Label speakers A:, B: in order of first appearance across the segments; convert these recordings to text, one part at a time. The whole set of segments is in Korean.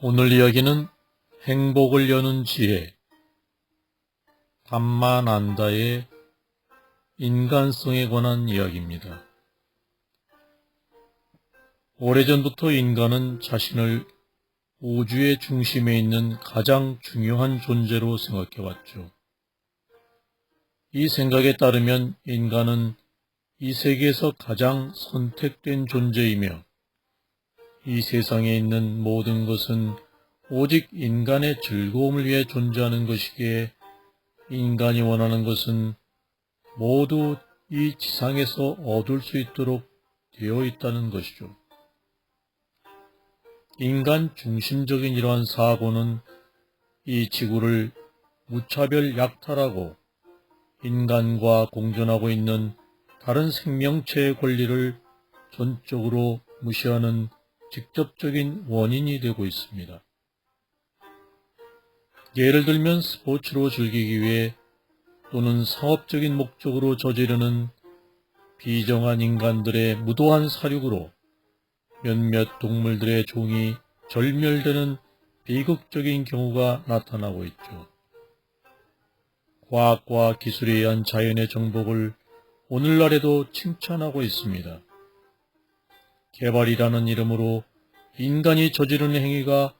A: 오늘 이야기는 행복을 여는 지혜, 담만안다의 인간성에 관한 이야기입니다. 오래전부터 인간은 자신을 우주의 중심에 있는 가장 중요한 존재로 생각해왔죠. 이 생각에 따르면 인간은 이 세계에서 가장 선택된 존재이며 이 세상에 있는 모든 것은 오직 인간의 즐거움을 위해 존재하는 것이기에 인간이 원하는 것은 모두 이 지상에서 얻을 수 있도록 되어 있다는 것이죠. 인간 중심적인 이러한 사고는 이 지구를 무차별 약탈하고 인간과 공존하고 있는 다른 생명체의 권리를 전적으로 무시하는 직접적인 원인이 되고 있습니다. 예를 들면 스포츠로 즐기기 위해 또는 상업적인 목적으로 저지르는 비정한 인간들의 무도한 사륙으로 몇몇 동물들의 종이 절멸되는 비극적인 경우가 나타나고 있죠. 과학과 기술에 의한 자연의 정복을 오늘날에도 칭찬하고 있습니다. 개발이라는 이름으로 인간이 저지르는 행위가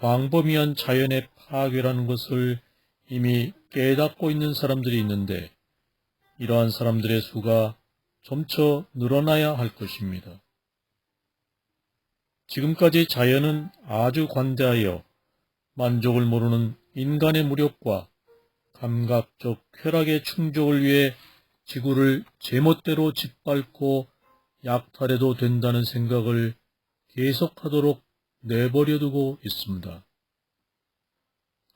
A: 광범위한 자연의 파괴라는 것을 이미 깨닫고 있는 사람들이 있는데 이러한 사람들의 수가 점차 늘어나야 할 것입니다. 지금까지 자연은 아주 관대하여 만족을 모르는 인간의 무력과 감각적 쾌락의 충족을 위해 지구를 제멋대로 짓밟고 약탈해도 된다는 생각을 계속하도록 내버려두고 있습니다.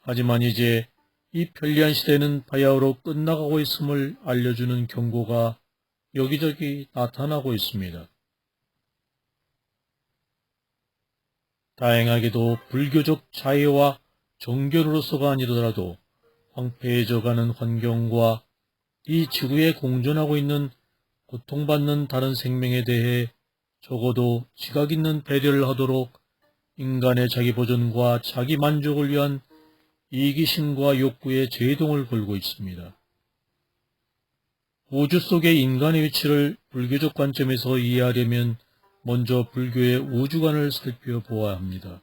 A: 하지만 이제 이 편리한 시대는 바야흐로 끝나가고 있음을 알려주는 경고가 여기저기 나타나고 있습니다. 다행하게도 불교적 자애와 정견으로서가 아니더라도 황폐해져가는 환경과 이 지구에 공존하고 있는 고통받는 다른 생명에 대해 적어도 지각 있는 배려를 하도록 인간의 자기 보존과 자기 만족을 위한 이기심과 욕구에 제동을 걸고 있습니다. 우주 속의 인간의 위치를 불교적 관점에서 이해하려면 먼저 불교의 우주관을 살펴보아야 합니다.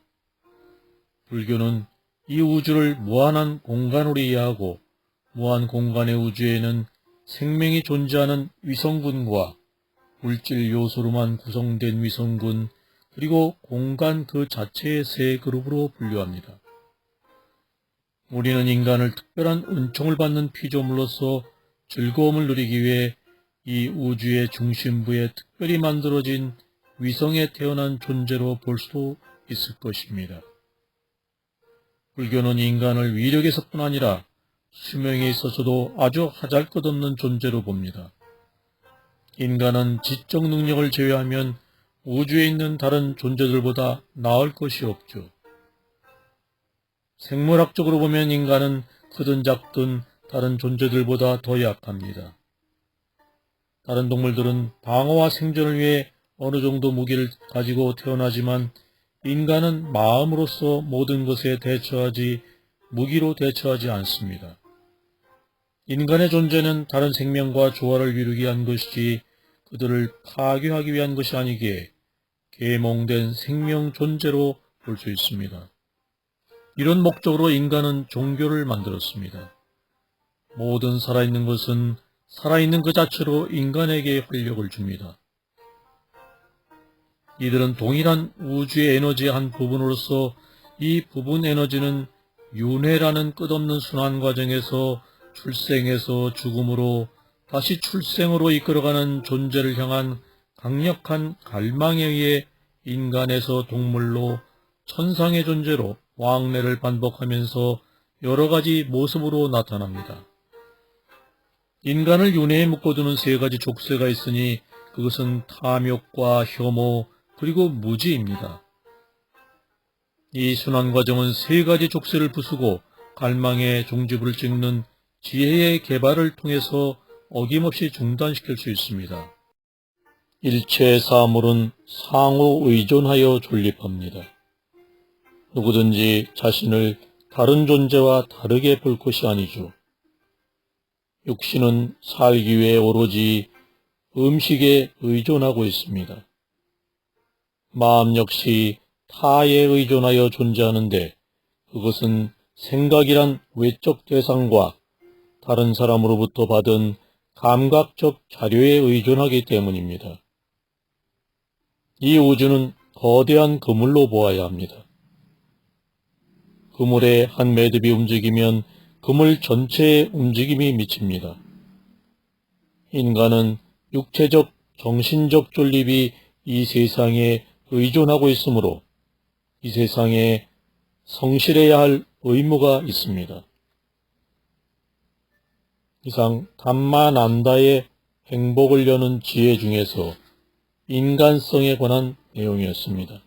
A: 불교는 이 우주를 무한한 공간으로 이해하고 무한 공간의 우주에는 생명이 존재하는 위성군과 물질 요소로만 구성된 위성군 그리고 공간 그 자체의 세 그룹으로 분류합니다. 우리는 인간을 특별한 은총을 받는 피조물로서 즐거움을 누리기 위해 이 우주의 중심부에 특별히 만들어진 위성에 태어난 존재로 볼 수도 있을 것입니다. 불교는 인간을 위력에서뿐 아니라 수명에 있어서도 아주 하잘것없는 존재로 봅니다. 인간은 지적 능력을 제외하면 우주에 있는 다른 존재들보다 나을 것이 없죠. 생물학적으로 보면 인간은 크든 작든 다른 존재들보다 더 약합니다. 다른 동물들은 방어와 생존을 위해 어느 정도 무기를 가지고 태어나지만 인간은 마음으로서 모든 것에 대처하지 무기로 대처하지 않습니다. 인간의 존재는 다른 생명과 조화를 이루기 위한 것이지 그들을 파괴하기 위한 것이 아니기에 계몽된 생명 존재로 볼 수 있습니다. 이런 목적으로 인간은 종교를 만들었습니다. 모든 살아있는 것은 살아있는 그 자체로 인간에게 활력을 줍니다. 이들은 동일한 우주의 에너지의 한 부분으로서 이 부분 에너지는 윤회라는 끝없는 순환 과정에서 출생에서 죽음으로 다시 출생으로 이끌어가는 존재를 향한 강력한 갈망에 의해 인간에서 동물로 천상의 존재로 왕래를 반복하면서 여러 가지 모습으로 나타납니다. 인간을 윤회에 묶어두는 세 가지 족쇄가 있으니 그것은 탐욕과 혐오 그리고 무지입니다. 이 순환 과정은 세 가지 족쇄를 부수고 갈망의 종지부를 찍는 지혜의 개발을 통해서 어김없이 중단시킬 수 있습니다. 일체의 사물은 상호 의존하여 존립합니다. 누구든지 자신을 다른 존재와 다르게 볼 것이 아니죠. 육신은 살기 위해 오로지 음식에 의존하고 있습니다. 마음 역시 타에 의존하여 존재하는데 그것은 생각이란 외적 대상과 다른 사람으로부터 받은 감각적 자료에 의존하기 때문입니다. 이 우주는 거대한 그물로 보아야 합니다. 그물의 한 매듭이 움직이면 그물 전체의 움직임이 미칩니다. 인간은 육체적, 정신적 존립이 이 세상에 의존하고 있으므로 이 세상에 성실해야 할 의무가 있습니다. 이상 담마난다의 행복을 여는 지혜 중에서 인간성에 관한 내용이었습니다.